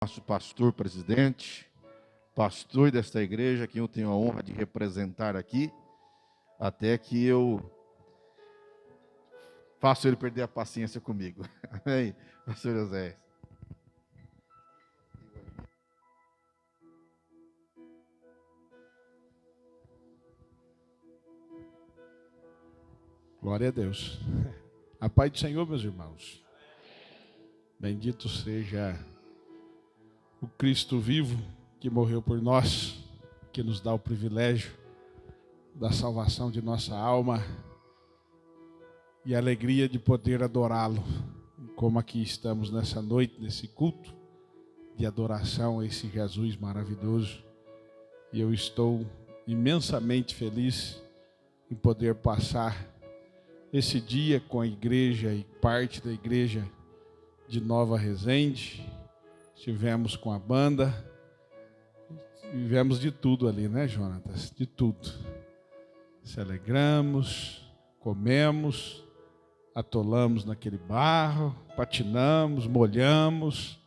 Nosso pastor presidente, pastor desta igreja, que eu tenho a honra de representar aqui, até que eu faço ele perder a paciência comigo. Amém, pastor José? Glória a Deus. A paz do Senhor, meus irmãos. Bendito seja o Cristo vivo que morreu por nós, que nos dá o privilégio da salvação de nossa alma e a alegria de poder adorá-lo, como aqui estamos nessa noite, nesse culto de adoração a esse Jesus maravilhoso. E eu estou imensamente feliz em poder passar esse dia com a igreja e parte da igreja de Nova Resende. Estivemos com a banda, vivemos de tudo ali, né, Jonatas? De tudo. Se alegramos, comemos, atolamos naquele barro, patinamos, molhamos,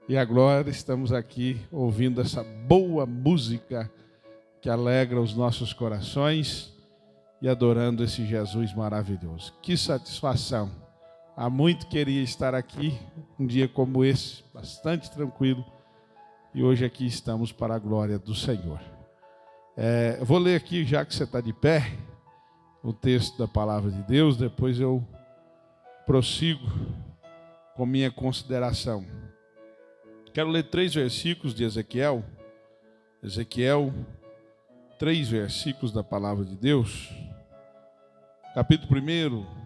e agora estamos aqui ouvindo essa boa música que alegra os nossos corações e adorando esse Jesus maravilhoso. Que satisfação! Há muito queria estar aqui, um dia como esse, bastante tranquilo, e hoje aqui estamos para a glória do Senhor. Eu vou ler aqui, já que você está de pé, o texto da palavra de Deus, depois eu prossigo com minha consideração. Quero ler 3 versículos de Ezequiel. Ezequiel, 3 versículos da palavra de Deus. Capítulo 1.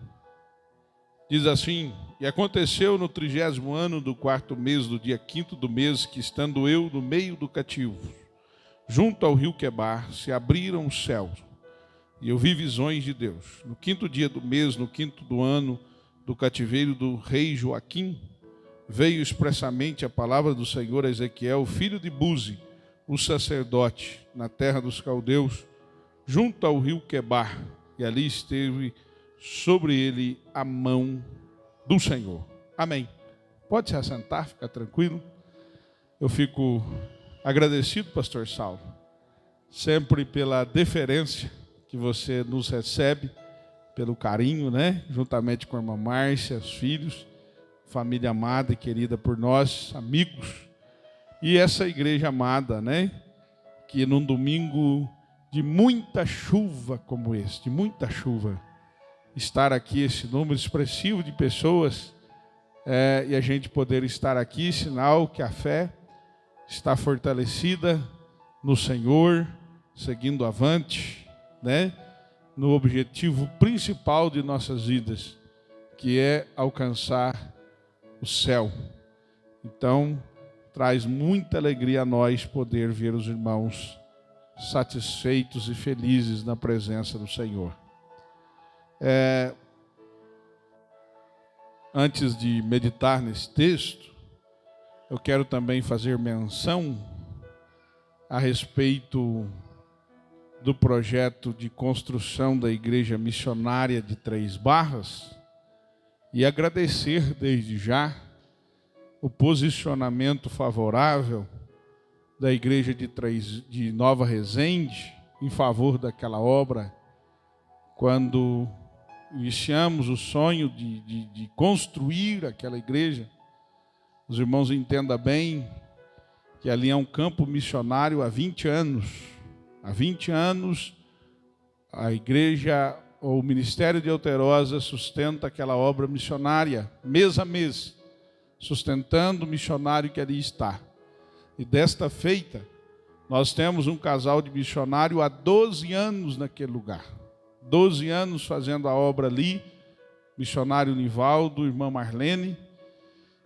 Diz assim: E aconteceu no 30º ano do 4º mês, do dia 5º do mês, que estando eu no meio do cativo, junto ao rio Quebar, se abriram os céus, e eu vi visões de Deus. No 5º dia do mês, no 5º do ano do cativeiro do rei Joaquim, veio expressamente a palavra do Senhor a Ezequiel, filho de Buzi, o sacerdote, na terra dos caldeus, junto ao rio Quebar, e ali esteve sobre ele a mão do Senhor. Amém. Pode se assentar, fica tranquilo. Eu fico agradecido, pastor Saulo, sempre pela deferência que você nos recebe, pelo carinho, né? Juntamente com a irmã Márcia, os filhos, família amada e querida por nós, amigos, e essa igreja amada, né? Que num domingo de muita chuva como este, muita chuva, estar aqui, esse número expressivo de pessoas, e a gente poder estar aqui, sinal que a fé está fortalecida no Senhor, seguindo avante, né, no objetivo principal de nossas vidas, que é alcançar o céu. Então, traz muita alegria a nós poder ver os irmãos satisfeitos e felizes na presença do Senhor. Antes de meditar nesse texto, eu quero também fazer menção a respeito do projeto de construção da Igreja Missionária de Três Barras e agradecer desde já o posicionamento favorável da Igreja de Nova Resende em favor daquela obra, quando iniciamos o sonho de construir aquela igreja. Os irmãos entendam bem que ali é um campo missionário há 20 anos. Há 20 anos, a igreja, ou o Ministério de Alterosa, sustenta aquela obra missionária, mês a mês, sustentando o missionário que ali está. E desta feita, nós temos um casal de missionário há 12 anos naquele lugar. 12 anos fazendo a obra ali, missionário Nivaldo, irmã Marlene.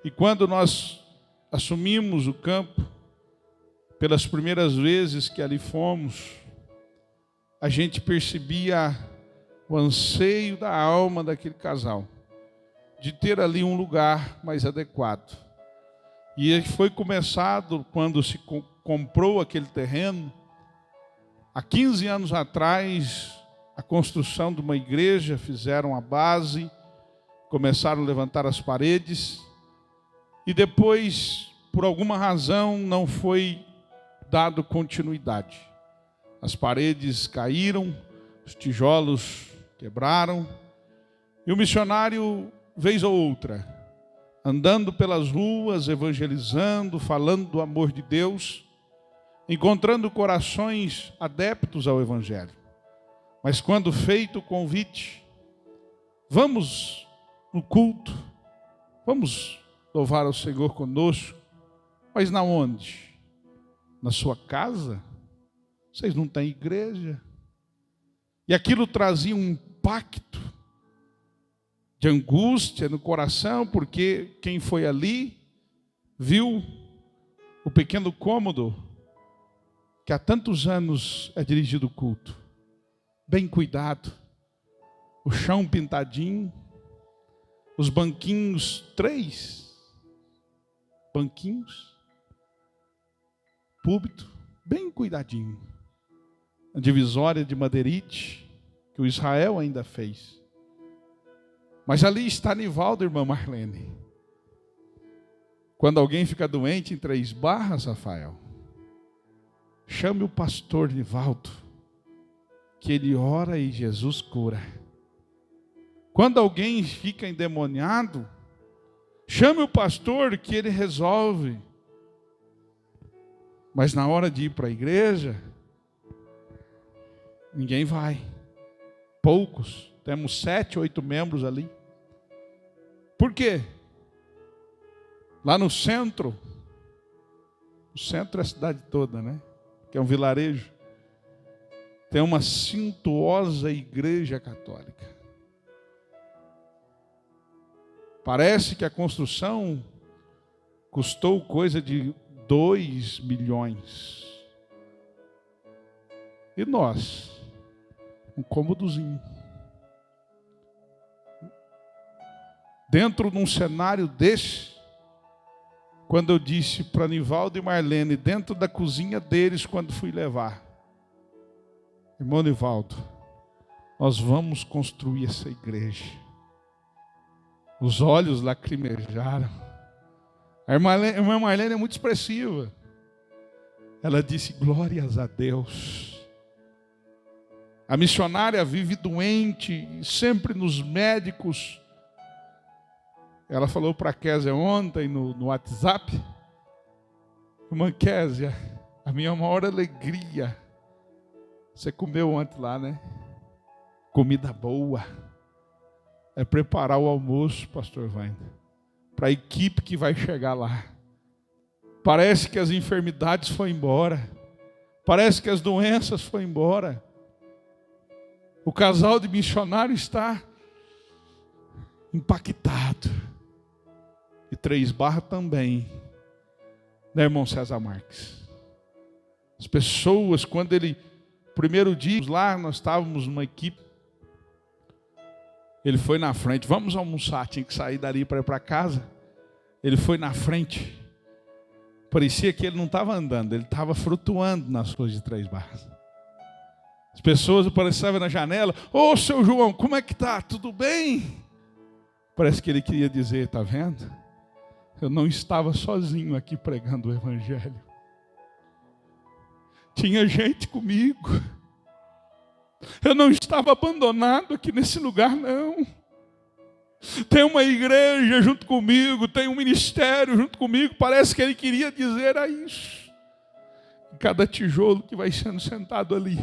E quando nós assumimos o campo, pelas primeiras vezes que ali fomos, a gente percebia o anseio da alma daquele casal, de ter ali um lugar mais adequado. E foi começado quando se comprou aquele terreno, há 15 anos atrás, a construção de uma igreja, fizeram a base, começaram a levantar as paredes, e depois por alguma razão, não foi dado continuidade. As paredes caíram, os tijolos quebraram, e o missionário, vez ou outra, andando pelas ruas, evangelizando, falando do amor de Deus, encontrando corações adeptos ao Evangelho. Mas quando feito o convite, vamos no culto, vamos louvar ao Senhor conosco, mas na onde? Na sua casa? Vocês não têm igreja? E aquilo trazia um impacto de angústia no coração, porque quem foi ali viu o pequeno cômodo que há tantos anos é dirigido o culto, bem cuidado, o chão pintadinho, os banquinhos, 3 banquinhos, púlpito, bem cuidadinho, a divisória de madeirite, que o Israel ainda fez. Mas ali está Nivaldo, irmã Marlene. Quando alguém fica doente em 3 Barras, Rafael, chame o pastor Nivaldo, que ele ora e Jesus cura. Quando alguém fica endemoniado, chame o pastor, que ele resolve. Mas na hora de ir para a igreja, ninguém vai. Poucos. Temos 7, 8 membros ali. Por quê? Lá no centro, o centro é a cidade toda, né? Que é um vilarejo, tem uma suntuosa igreja católica. Parece que a construção custou coisa de 2 milhões. E nós, um cômodozinho. Dentro de um cenário desse, quando eu disse para Nivaldo e Marlene, dentro da cozinha deles, quando fui levar, irmão Nivaldo, nós vamos construir essa igreja. Os olhos lacrimejaram. A irmã Marlene é muito expressiva. Ela disse, glórias a Deus. A missionária vive doente, sempre nos médicos. Ela falou para a Késia ontem no WhatsApp, irmã Késia, a minha maior alegria, você comeu ontem lá, né? Comida boa. É preparar o almoço, pastor Wander, para a equipe que vai chegar lá. Parece que as enfermidades foram embora. Parece que as doenças foram embora. O casal de missionários está impactado. E 3 Barras também, né, irmão César Marques? As pessoas, quando ele, primeiro dia lá, nós estávamos numa equipe, ele foi na frente, vamos almoçar, tinha que sair dali para ir para casa. Ele foi na frente, parecia que ele não estava andando, ele estava flutuando nas coisas de 3 Barras. As pessoas apareciam na janela, ô seu João, como é que tá? Tudo bem? Parece que ele queria dizer, tá vendo? Eu não estava sozinho aqui pregando o Evangelho. Tinha gente comigo. Eu não estava abandonado aqui nesse lugar, não. Tem uma igreja junto comigo, tem um ministério junto comigo. Parece que ele queria dizer a isso. Em cada tijolo que vai sendo sentado ali,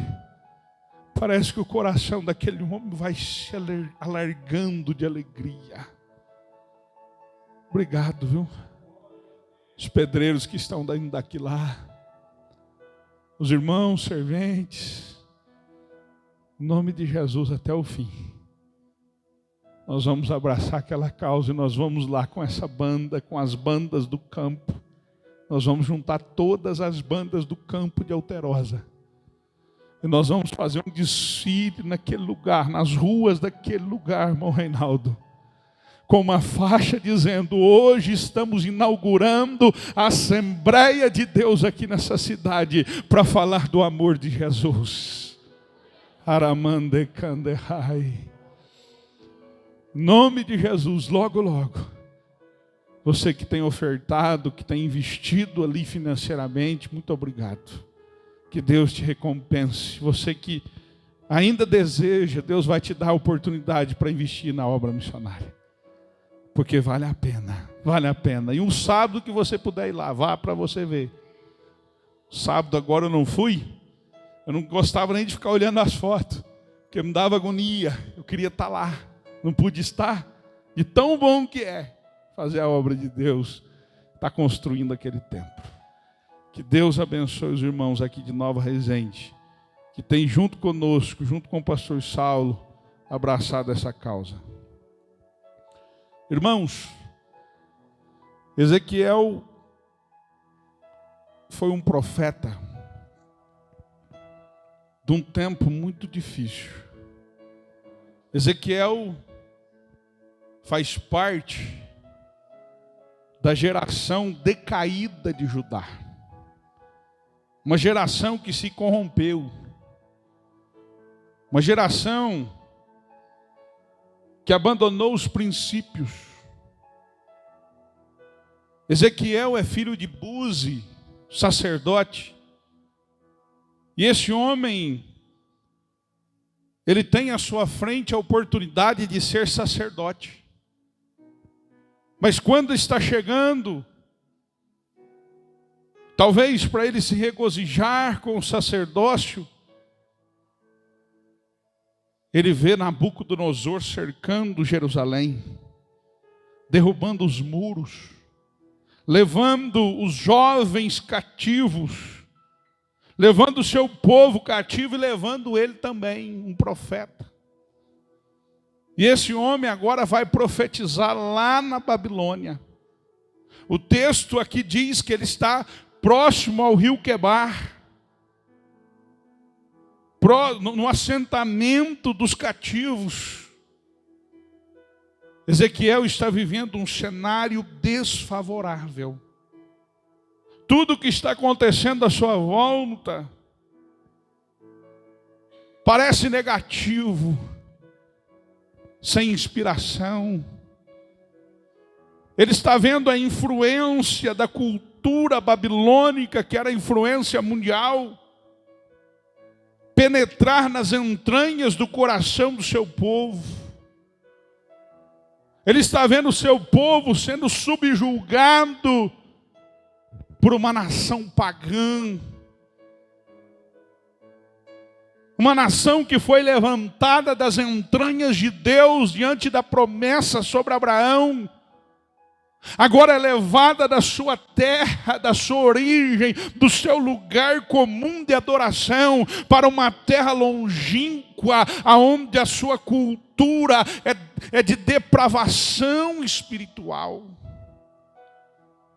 parece que o coração daquele homem vai se alargando de alegria. Obrigado, viu? Os pedreiros que estão indo daqui lá, os irmãos, serventes, em nome de Jesus até o fim. Nós vamos abraçar aquela causa e nós vamos lá com essa banda, com as bandas do campo. Nós vamos juntar todas as bandas do campo de Alterosa. E nós vamos fazer um desfile naquele lugar, nas ruas daquele lugar, irmão Reinaldo, com uma faixa dizendo, hoje estamos inaugurando a Assembleia de Deus aqui nessa cidade, para falar do amor de Jesus. Aramande Kanderai. Em nome de Jesus, logo, logo, Você que tem ofertado, que tem investido ali financeiramente, muito obrigado. Que Deus te recompense. Você que ainda deseja, Deus vai te dar a oportunidade para investir na obra missionária. Porque vale a pena, vale a pena. E um sábado que você puder ir lá, vá para você ver. Sábado agora eu não fui, eu não gostava nem de ficar olhando as fotos, porque me dava agonia, eu queria estar lá, não pude estar. De tão bom que é fazer a obra de Deus, estar construindo aquele templo. Que Deus abençoe os irmãos aqui de Nova Resende, que tem junto conosco, junto com o pastor Saulo, abraçado essa causa. Irmãos, Ezequiel foi um profeta de um tempo muito difícil. Ezequiel faz parte da geração decaída de Judá. Uma geração que se corrompeu. Uma geração que abandonou os princípios. Ezequiel é filho de Buzi, sacerdote. E esse homem, ele tem à sua frente a oportunidade de ser sacerdote. Mas quando está chegando, talvez para ele se regozijar com o sacerdócio, ele vê Nabucodonosor cercando Jerusalém, derrubando os muros, levando os jovens cativos, levando o seu povo cativo e levando ele também, um profeta. E esse homem agora vai profetizar lá na Babilônia. O texto aqui diz que ele está próximo ao rio Quebar, no assentamento dos cativos. Ezequiel está vivendo um cenário desfavorável. Tudo que está acontecendo à sua volta parece negativo, sem inspiração. Ele está vendo a influência da cultura babilônica, que era a influência mundial, penetrar nas entranhas do coração do seu povo. Ele está vendo o seu povo sendo subjugado por uma nação pagã. Uma nação que foi levantada das entranhas de Deus diante da promessa sobre Abraão. Agora é levada da sua terra, da sua origem, do seu lugar comum de adoração, para uma terra longínqua, aonde a sua cultura é de depravação espiritual.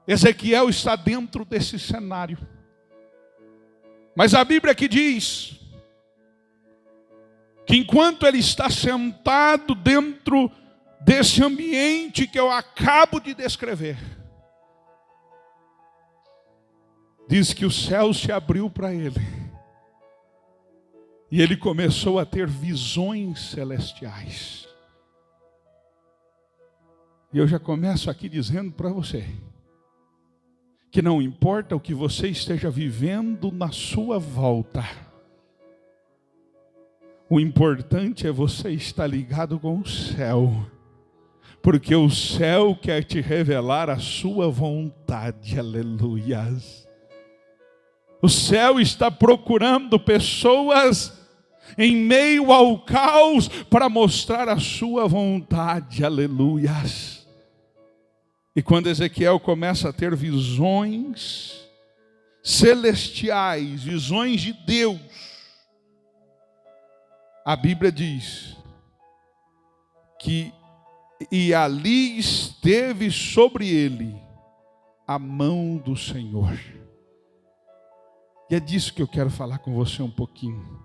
Ezequiel está dentro desse cenário. Mas a Bíblia aqui diz que enquanto ele está sentado dentro desse ambiente que eu acabo de descrever, diz que o céu se abriu para ele. E ele começou a ter visões celestiais. E eu já começo aqui dizendo para você que não importa o que você esteja vivendo na sua volta, o importante é você estar ligado com o céu, porque o céu quer te revelar a sua vontade. Aleluias. O céu está procurando pessoas em meio ao caos para mostrar a sua vontade. Aleluias. E quando Ezequiel começa a ter visões celestiais, visões de Deus, a Bíblia diz que e ali esteve sobre ele a mão do Senhor. E é disso que eu quero falar com você um pouquinho.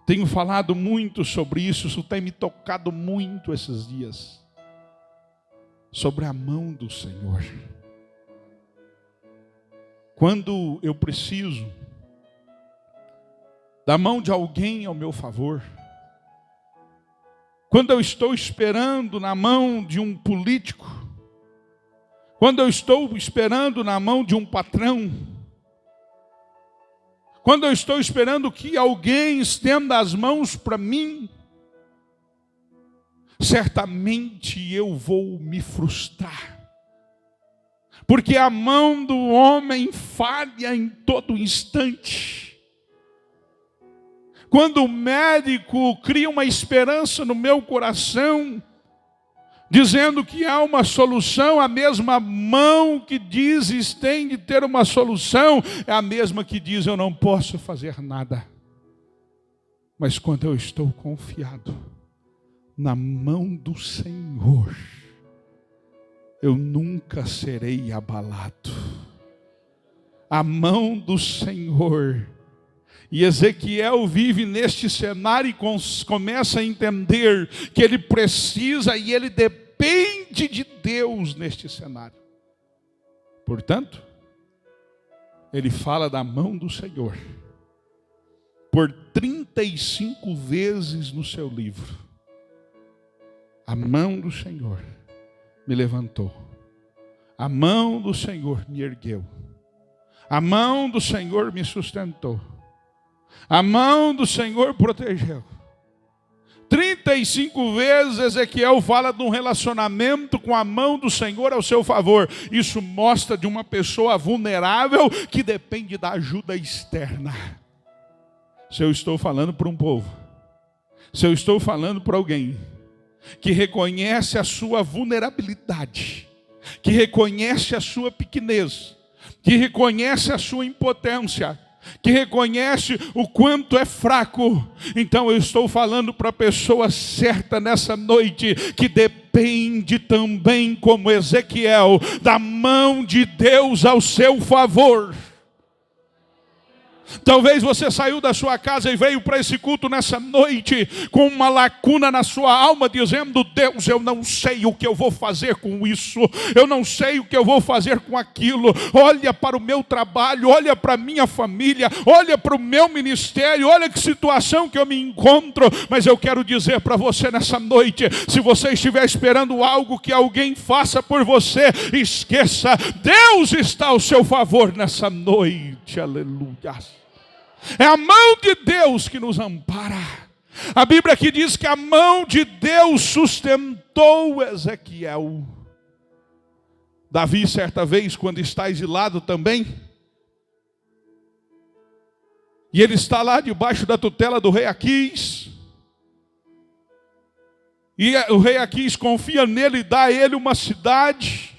Tenho falado muito sobre isso, isso tem me tocado muito esses dias. Sobre a mão do Senhor. Quando eu preciso da mão de alguém ao meu favor, quando eu estou esperando na mão de um político, quando eu estou esperando na mão de um patrão, quando eu estou esperando que alguém estenda as mãos para mim, certamente eu vou me frustrar. Porque a mão do homem falha em todo instante. Quando o médico cria uma esperança no meu coração, dizendo que há uma solução, a mesma mão que diz tem de ter uma solução, é a mesma que diz eu não posso fazer nada. Mas quando eu estou confiado na mão do Senhor, eu nunca serei abalado. A mão do Senhor. E Ezequiel vive neste cenário e começa a entender que ele precisa e ele depende de Deus neste cenário. Portanto, ele fala da mão do Senhor por 35 vezes no seu livro. A mão do Senhor me levantou. A mão do Senhor me ergueu. A mão do Senhor me sustentou. A mão do Senhor protegeu. 35 vezes Ezequiel fala de um relacionamento com a mão do Senhor ao seu favor. Isso mostra de uma pessoa vulnerável que depende da ajuda externa. Se eu estou falando para um povo, se eu estou falando para alguém que reconhece a sua vulnerabilidade, que reconhece a sua pequenez, que reconhece a sua impotência, que reconhece o quanto é fraco, então eu estou falando para a pessoa certa nessa noite, que depende também, como Ezequiel, da mão de Deus ao seu favor. Talvez você saiu da sua casa e veio para esse culto nessa noite com uma lacuna na sua alma, dizendo: Deus, eu não sei o que eu vou fazer com isso, eu não sei o que eu vou fazer com aquilo. Olha para o meu trabalho, olha para a minha família, olha para o meu ministério, olha que situação que eu me encontro. Mas eu quero dizer para você nessa noite, se você estiver esperando algo que alguém faça por você, esqueça, Deus está ao seu favor nessa noite, aleluia. É a mão de Deus que nos ampara. A Bíblia aqui diz que a mão de Deus sustentou Ezequiel. Davi, certa vez, quando está exilado também, e ele está lá debaixo da tutela do rei Aquis, e o rei Aquis confia nele e dá a ele uma cidade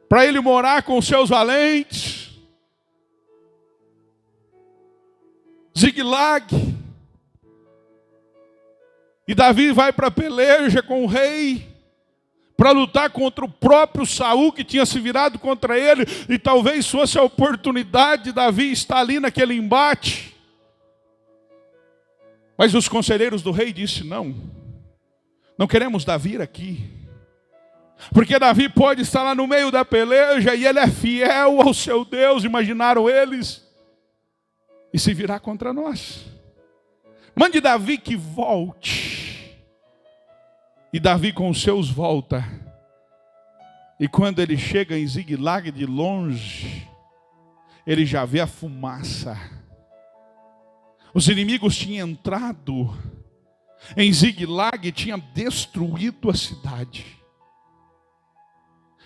para ele morar com seus valentes. Ziglag. E Davi vai para a peleja com o rei para lutar contra o próprio Saul, que tinha se virado contra ele, e talvez fosse a oportunidade de Davi estar ali naquele embate. Mas os conselheiros do rei disseram: não queremos Davi aqui, porque Davi pode estar lá no meio da peleja e ele é fiel ao seu Deus, imaginaram eles, e se virar contra nós. Mande Davi que volte. E Davi com os seus volta. E quando ele chega em Ziglag de longe, ele já vê a fumaça. Os inimigos tinham entrado em Ziglag, tinham destruído a cidade.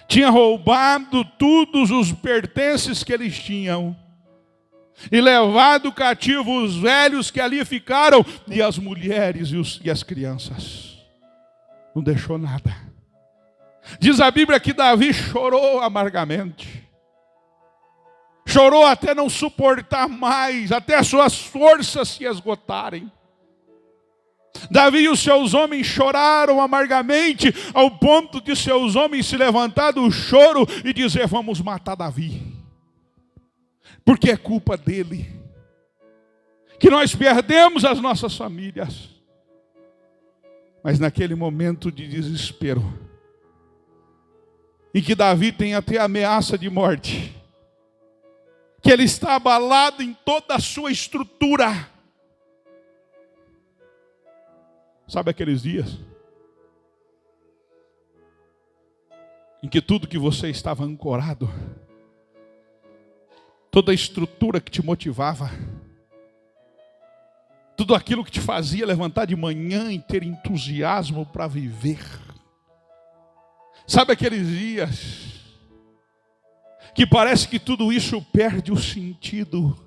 Tinha roubado todos os pertences que eles tinham. E levado cativo os velhos que ali ficaram, e as mulheres e as crianças. Não deixou nada. Diz a Bíblia que Davi chorou amargamente. Chorou até não suportar mais, até as suas forças se esgotarem. Davi e os seus homens choraram amargamente, ao ponto de seus homens se levantar do choro e dizer: vamos matar Davi. Porque é culpa dele que nós perdemos as nossas famílias. Mas naquele momento de desespero, em que Davi tem até ameaça de morte, que ele está abalado em toda a sua estrutura. Sabe aqueles dias em que tudo que você estava ancorado, toda a estrutura que te motivava, tudo aquilo que te fazia levantar de manhã e ter entusiasmo para viver. Sabe aqueles dias que parece que tudo isso perde o sentido?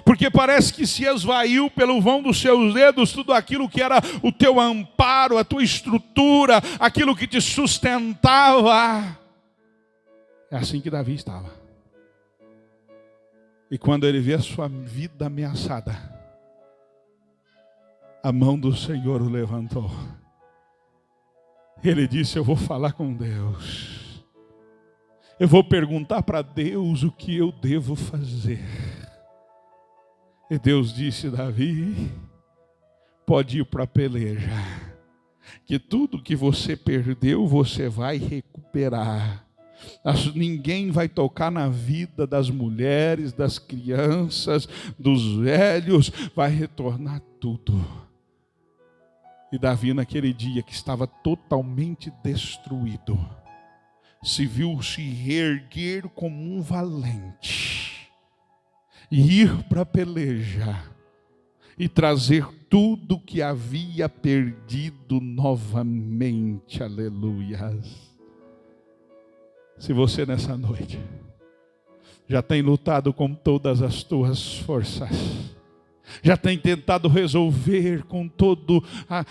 Porque parece que se esvaiu pelo vão dos seus dedos tudo aquilo que era o teu amparo, a tua estrutura, aquilo que te sustentava. É assim que Davi estava. E quando ele vê a sua vida ameaçada, a mão do Senhor o levantou. Ele disse: eu vou falar com Deus. Eu vou perguntar para Deus o que eu devo fazer. E Deus disse: Davi, pode ir para a peleja, que tudo que você perdeu, você vai recuperar. Ninguém vai tocar na vida das mulheres, das crianças, dos velhos, vai retornar tudo. E Davi, naquele dia que estava totalmente destruído, se viu se reerguer como um valente, e ir para a peleja, e trazer tudo que havia perdido novamente. Aleluia. Se você nessa noite já tem lutado com todas as tuas forças, já tem tentado resolver com toda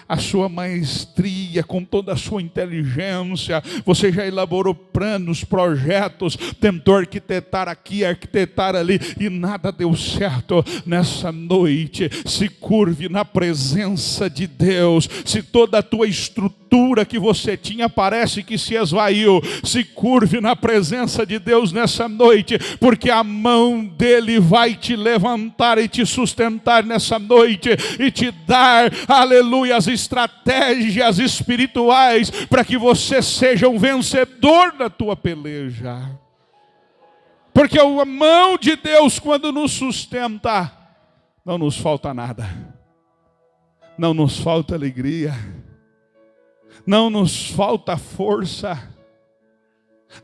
a sua maestria, com toda a sua inteligência, você já elaborou planos, projetos, tentou arquitetar aqui, arquitetar ali, e nada deu certo. Nessa noite, se curve na presença de Deus. Se toda a tua estrutura que você tinha parece que se esvaiu, se curve na presença de Deus nessa noite, porque a mão dele vai te levantar e te sustentar nessa noite, e te dar, aleluia, as estratégias espirituais para que você seja um vencedor na tua peleja. Porque a mão de Deus, quando nos sustenta, não nos falta nada, não nos falta alegria, não nos falta força,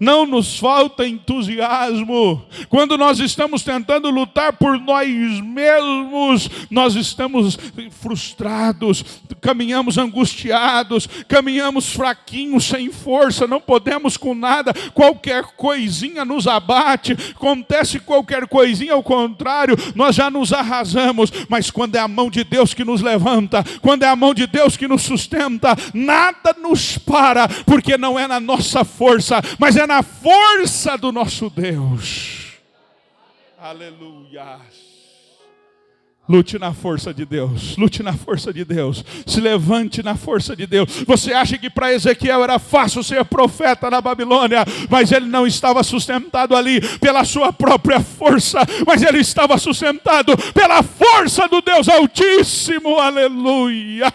não nos falta entusiasmo. Quando nós estamos tentando lutar por nós mesmos, nós estamos frustrados, caminhamos angustiados, caminhamos fraquinhos, sem força, não podemos com nada, qualquer coisinha nos abate, acontece qualquer coisinha, ao contrário, nós já nos arrasamos. Mas quando é a mão de Deus que nos levanta, quando é a mão de Deus que nos sustenta, nada nos para, porque não é na nossa força, mas é na força do nosso Deus. Aleluia. Lute na força de Deus, lute na força de Deus, se levante na força de Deus. Você acha que para Ezequiel era fácil ser profeta na Babilônia, mas ele não estava sustentado ali pela sua própria força, mas ele estava sustentado pela força do Deus Altíssimo. Aleluia.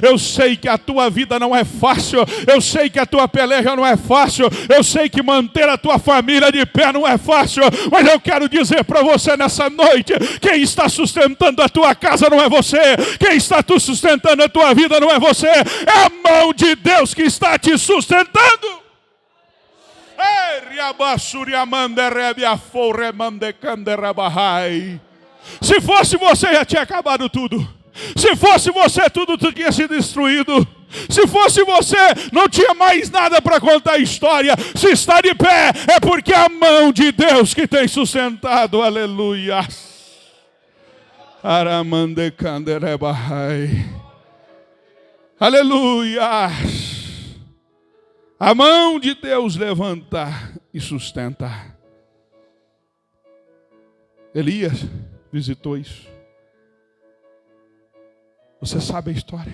Eu sei que a tua vida não é fácil, eu sei que a tua peleja não é fácil, eu sei que manter a tua família de pé não é fácil, mas eu quero dizer para você nessa noite: quem está sustentando a tua casa não é você, quem está sustentando a tua vida não é você, é a mão de Deus que está te sustentando. Se fosse você, já tinha acabado tudo. Se fosse você, tudo tinha sido destruído. Se fosse você, não tinha mais nada para contar a história. Se está de pé, é porque é a mão de Deus que tem sustentado. Aleluia. Aleluia. A mão de Deus levanta e sustenta. Elias visitou isso. Você sabe a história.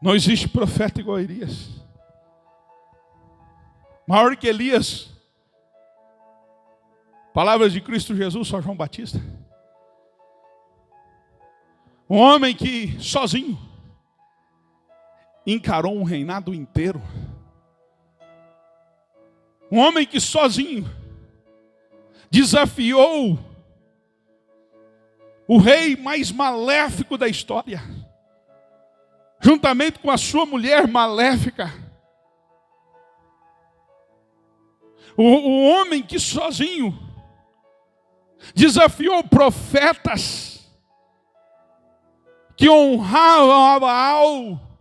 Não existe profeta igual a Elias. Maior que Elias, palavras de Cristo Jesus, só João Batista. Um homem que sozinho encarou um reinado inteiro. Um homem que sozinho desafiou o rei mais maléfico da história, juntamente com a sua mulher maléfica, o homem que sozinho desafiou profetas que honravam a Baal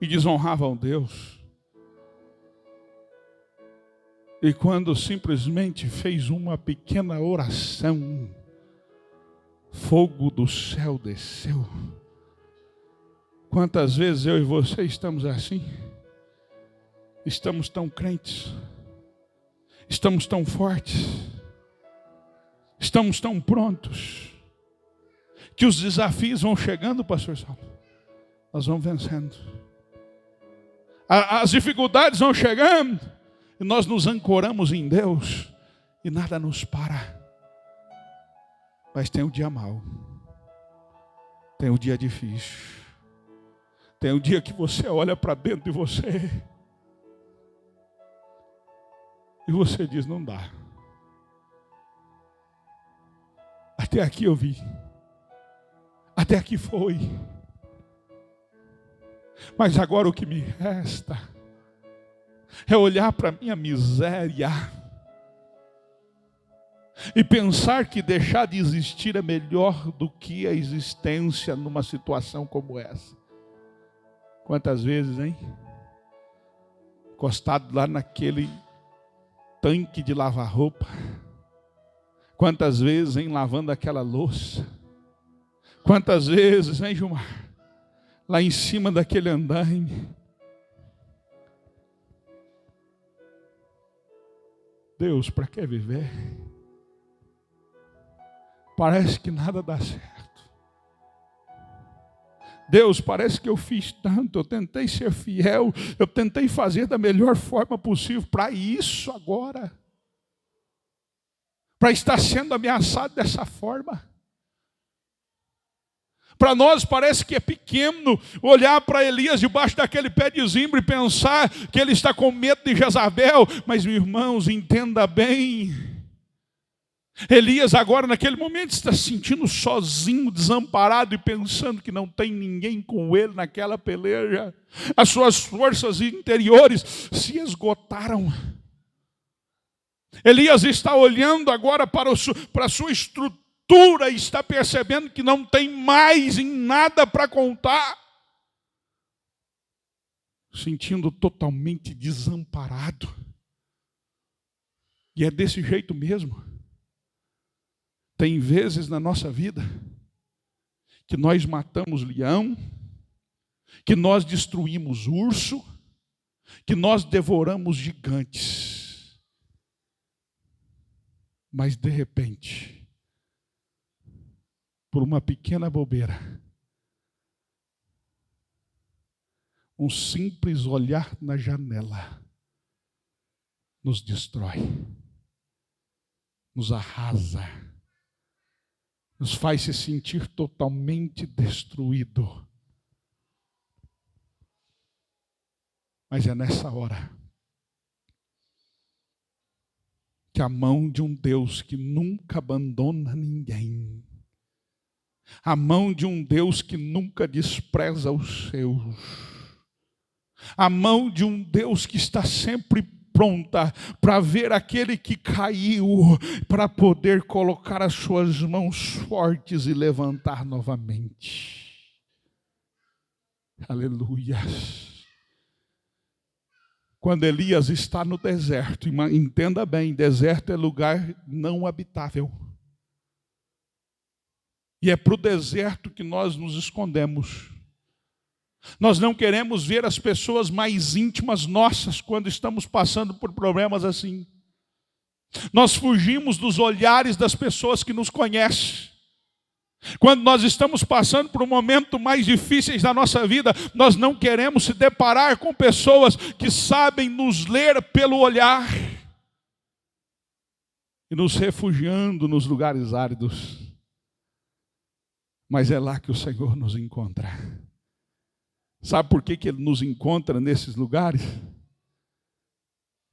e desonravam Deus. E quando simplesmente fez uma pequena oração, fogo do céu desceu. Quantas vezes eu e você estamos assim? Estamos tão crentes, estamos tão fortes, estamos tão prontos, que os desafios vão chegando, pastor Saulo, nós vamos vencendo. As dificuldades vão chegando, e nós nos ancoramos em Deus, e nada nos para. Mas tem um dia mau, tem um dia difícil, tem um dia que você olha para dentro de você, e você diz, não dá. Até aqui eu vi. Até aqui foi. Mas agora o que me resta é olhar para a minha miséria e pensar que deixar de existir é melhor do que a existência numa situação como essa. Quantas vezes, hein? Encostado lá naquele tanque de lavar roupa. Quantas vezes, hein, lavando aquela louça. Quantas vezes, hein, Gilmar, lá em cima daquele andaime. Deus, para que viver? Parece que nada dá certo. Deus, parece que eu fiz tanto, eu tentei ser fiel, eu tentei fazer da melhor forma possível para isso agora. Para estar sendo ameaçado dessa forma. Para nós parece que é pequeno olhar para Elias debaixo daquele pé de zimbro e pensar que ele está com medo de Jezabel. Mas, irmãos, entenda bem. Elias agora naquele momento está se sentindo sozinho, desamparado e pensando que não tem ninguém com ele naquela peleja. As suas forças interiores se esgotaram. Elias está olhando agora para a sua estrutura e está percebendo que não tem mais em nada para contar. Sentindo totalmente desamparado. E é desse jeito mesmo. Tem vezes na nossa vida que nós matamos leão, que nós destruímos urso, que nós devoramos gigantes. Mas de repente, por uma pequena bobeira, um simples olhar na janela nos destrói, nos arrasa, nos faz se sentir totalmente destruído. Mas é nessa hora que a mão de um Deus que nunca abandona ninguém, a mão de um Deus que nunca despreza os seus, a mão de um Deus que está sempre pronta para ver aquele que caiu, para poder colocar as suas mãos fortes e levantar novamente. Aleluia. Quando Elias está no deserto, entenda bem, deserto é lugar não habitável. E é para o deserto que nós nos escondemos. Nós não queremos ver as pessoas mais íntimas nossas quando estamos passando por problemas assim. Nós fugimos dos olhares das pessoas que nos conhecem. Quando nós estamos passando por um momento mais difíceis da nossa vida, nós não queremos se deparar com pessoas que sabem nos ler pelo olhar. E nos refugiando nos lugares áridos. Mas é lá que o Senhor nos encontra. Sabe por que Ele nos encontra nesses lugares?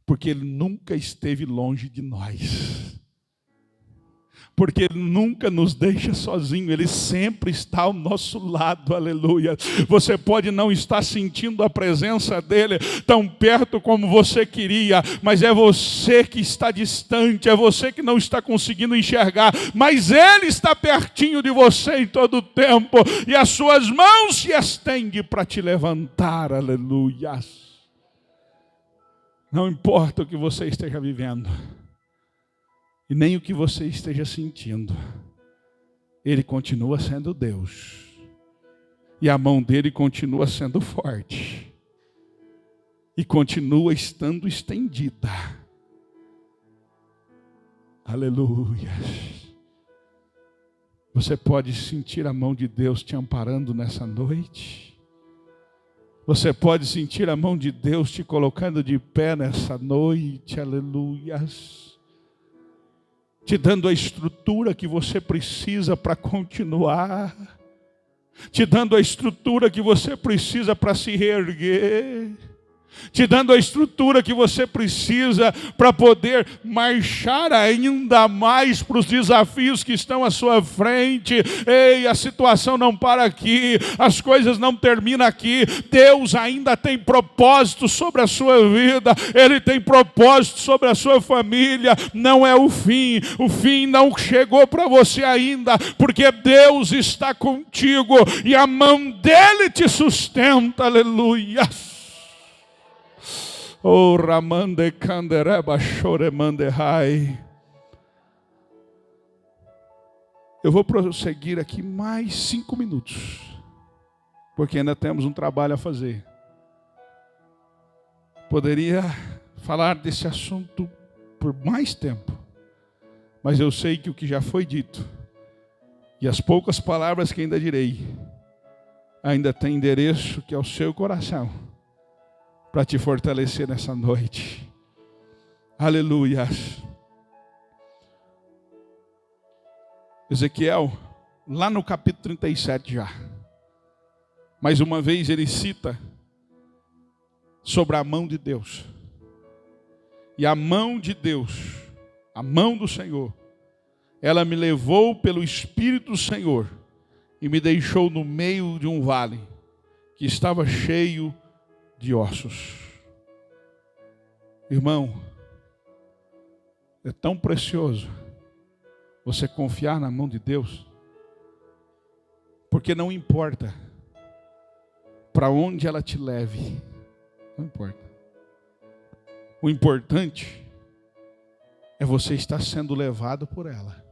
Porque Ele nunca esteve longe de nós. porque Ele nunca nos deixa sozinho, Ele sempre está ao nosso lado, aleluia. Você pode não estar sentindo a presença dEle tão perto como você queria, mas é você que está distante, é você que não está conseguindo enxergar, mas Ele está pertinho de você em todo o tempo, e as suas mãos se estendem para te levantar, aleluia. Não importa o que você esteja vivendo, e nem o que você esteja sentindo, Ele continua sendo Deus. E a mão dele continua sendo forte. E continua estando estendida. Aleluia. Você pode sentir a mão de Deus te amparando nessa noite. Você pode sentir a mão de Deus te colocando de pé nessa noite. Aleluias. Te dando a estrutura que você precisa para continuar, te dando a estrutura que você precisa para se reerguer, te dando a estrutura que você precisa para poder marchar ainda mais para os desafios que estão à sua frente. Ei, a situação não para aqui, as coisas não terminam aqui. Deus ainda tem propósito sobre a sua vida, Ele tem propósito sobre a sua família. Não é o fim não chegou para você ainda, porque Deus está contigo e a mão dEle te sustenta, aleluia. Oh, Ramande Kandereba Choremande Rai. Eu vou prosseguir aqui mais 5 minutos, porque ainda temos um trabalho a fazer. Poderia falar desse assunto por mais tempo, mas eu sei que o que já foi dito, e as poucas palavras que ainda direi, ainda tem endereço que é o seu coração, para te fortalecer nessa noite. Aleluia. Ezequiel, lá no capítulo 37 já, mais uma vez ele cita sobre a mão de Deus. E a mão de Deus, a mão do Senhor, ela me levou pelo Espírito do Senhor e me deixou no meio de um vale que estava cheio de ossos. Irmão, é tão precioso você confiar na mão de Deus, porque não importa para onde ela te leve, não importa. O importante é você estar sendo levado por ela.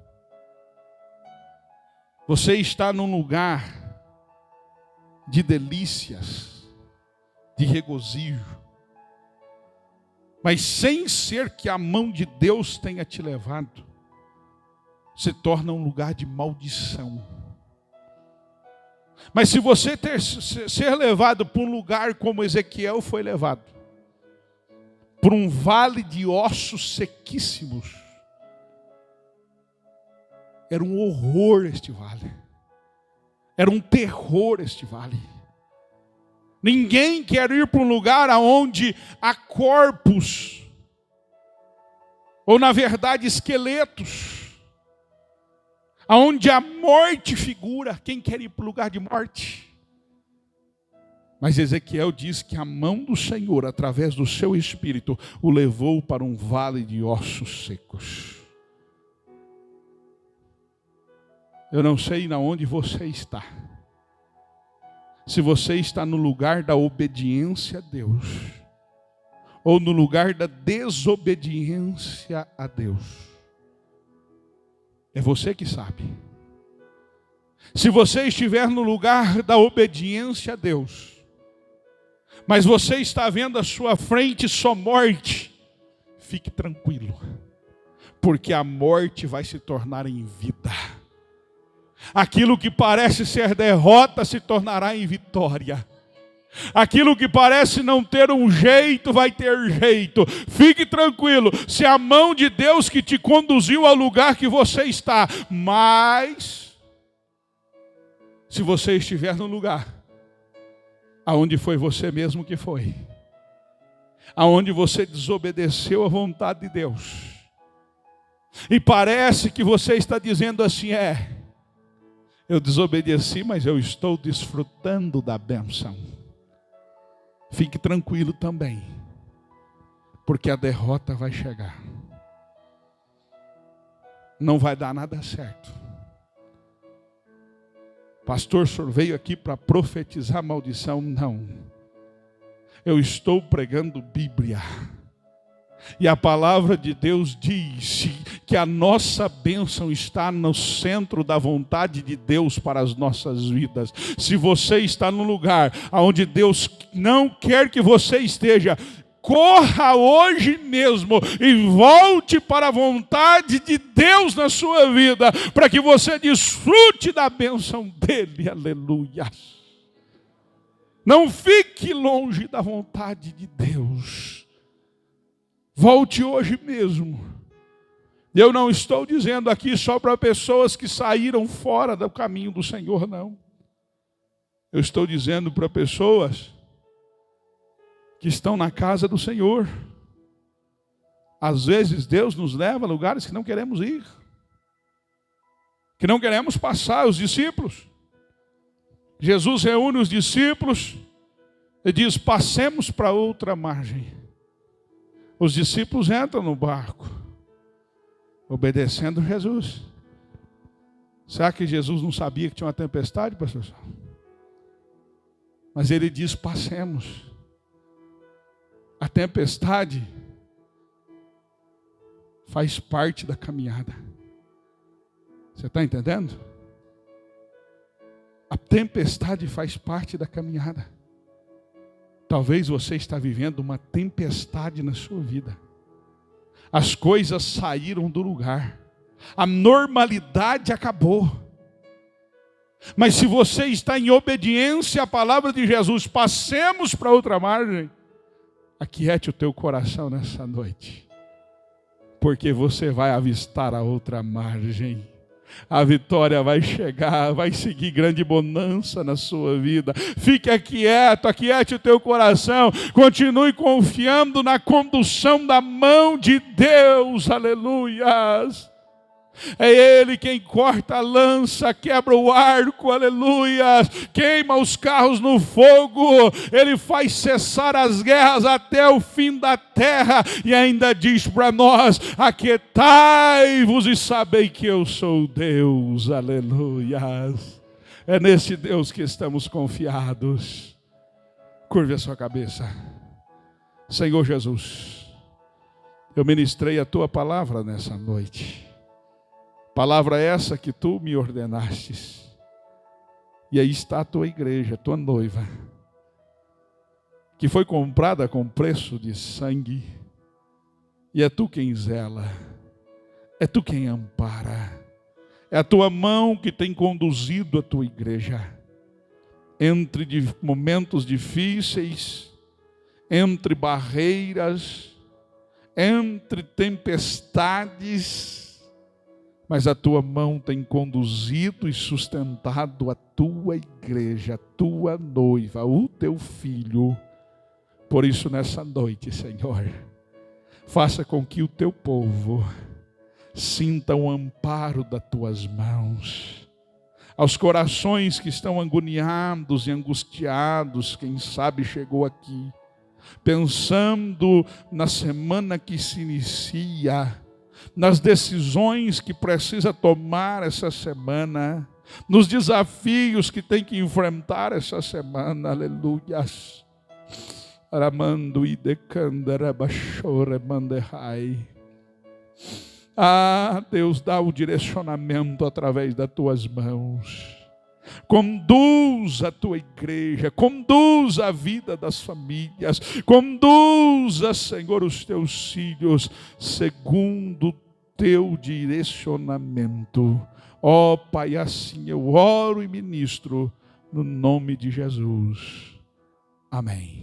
Você está num lugar de delícias, de regozijo, mas sem ser que a mão de Deus tenha te levado, se torna um lugar de maldição. Mas se você ser levado para um lugar como Ezequiel foi levado, por um vale de ossos sequíssimos, era um horror este vale, era um terror este vale. Ninguém quer ir para um lugar onde há corpos, ou na verdade esqueletos, onde a morte figura. Quem quer ir para o lugar de morte? Mas Ezequiel diz que a mão do Senhor, através do seu Espírito, o levou para um vale de ossos secos. Eu não sei na onde você está. Se você está no lugar da obediência a Deus, ou no lugar da desobediência a Deus, é você que sabe. Se você estiver no lugar da obediência a Deus, mas você está vendo à sua frente só morte, fique tranquilo, porque a morte vai se tornar em vida. Aquilo que parece ser derrota se tornará em vitória. Aquilo que parece não ter um jeito, vai ter jeito. Fique tranquilo, se a mão de Deus que te conduziu ao lugar que você está, mas se você estiver no lugar aonde foi você mesmo que foi, aonde você desobedeceu à vontade de Deus, E parece que você está dizendo assim: eu desobedeci, mas eu estou desfrutando da bênção. Fique tranquilo também, porque a derrota vai chegar. Não vai dar nada certo. Pastor, o senhor veio aqui para profetizar maldição? Não. Eu estou pregando Bíblia. E a palavra de Deus diz que a nossa bênção está no centro da vontade de Deus para as nossas vidas. Se você está num lugar onde Deus não quer que você esteja, corra hoje mesmo e volte para a vontade de Deus na sua vida, para que você desfrute da bênção dele. Aleluia. Não fique longe da vontade de Deus. Volte hoje mesmo. Eu não estou dizendo aqui só para pessoas que saíram fora do caminho do Senhor, não. Eu estou dizendo para pessoas que estão na casa do Senhor. Às vezes Deus nos leva a lugares que não queremos ir, que não queremos passar. Os discípulos, Jesus reúne os discípulos e diz: passemos para outra margem. Os discípulos entram no barco, obedecendo Jesus. Será que Jesus não sabia que tinha uma tempestade, pastor? Mas ele diz: passemos. A tempestade faz parte da caminhada. Você está entendendo? A tempestade faz parte da caminhada. Talvez você está vivendo uma tempestade na sua vida. As coisas saíram do lugar. A normalidade acabou. Mas se você está em obediência à palavra de Jesus, passemos para outra margem. Aquiete o teu coração nessa noite, porque você vai avistar a outra margem. A vitória vai chegar, vai seguir grande bonança na sua vida. Fique quieto, aquiete o teu coração, continue confiando na condução da mão de Deus. Aleluias. É Ele quem corta a lança, quebra o arco, aleluia, queima os carros no fogo, Ele faz cessar as guerras até o fim da terra, e ainda diz para nós: aquietai-vos e sabei que eu sou Deus, aleluia. É nesse Deus que estamos confiados. Curve a sua cabeça. Senhor Jesus, eu ministrei a Tua palavra nessa noite. Palavra essa que Tu me ordenastes. E aí está a Tua igreja, a Tua noiva, que foi comprada com preço de sangue. E é Tu quem zela, é Tu quem ampara. É a Tua mão que tem conduzido a Tua igreja. Entre momentos difíceis, entre barreiras, entre tempestades, mas a Tua mão tem conduzido e sustentado a Tua igreja, a Tua noiva, o Teu filho. Por isso, nessa noite, Senhor, faça com que o Teu povo sinta o amparo das Tuas mãos. Aos corações que estão agoniados e angustiados, quem sabe chegou aqui, pensando na semana que se inicia, nas decisões que precisa tomar essa semana, nos desafios que tem que enfrentar essa semana, aleluias. Aramando e decandara bachore mandehai. Ah, Deus, dá o direcionamento através das Tuas mãos. Conduz a Tua igreja, conduz a vida das famílias, conduza, Senhor, os Teus filhos, segundo o Teu direcionamento. Ó Pai, assim eu oro e ministro, no nome de Jesus. Amém.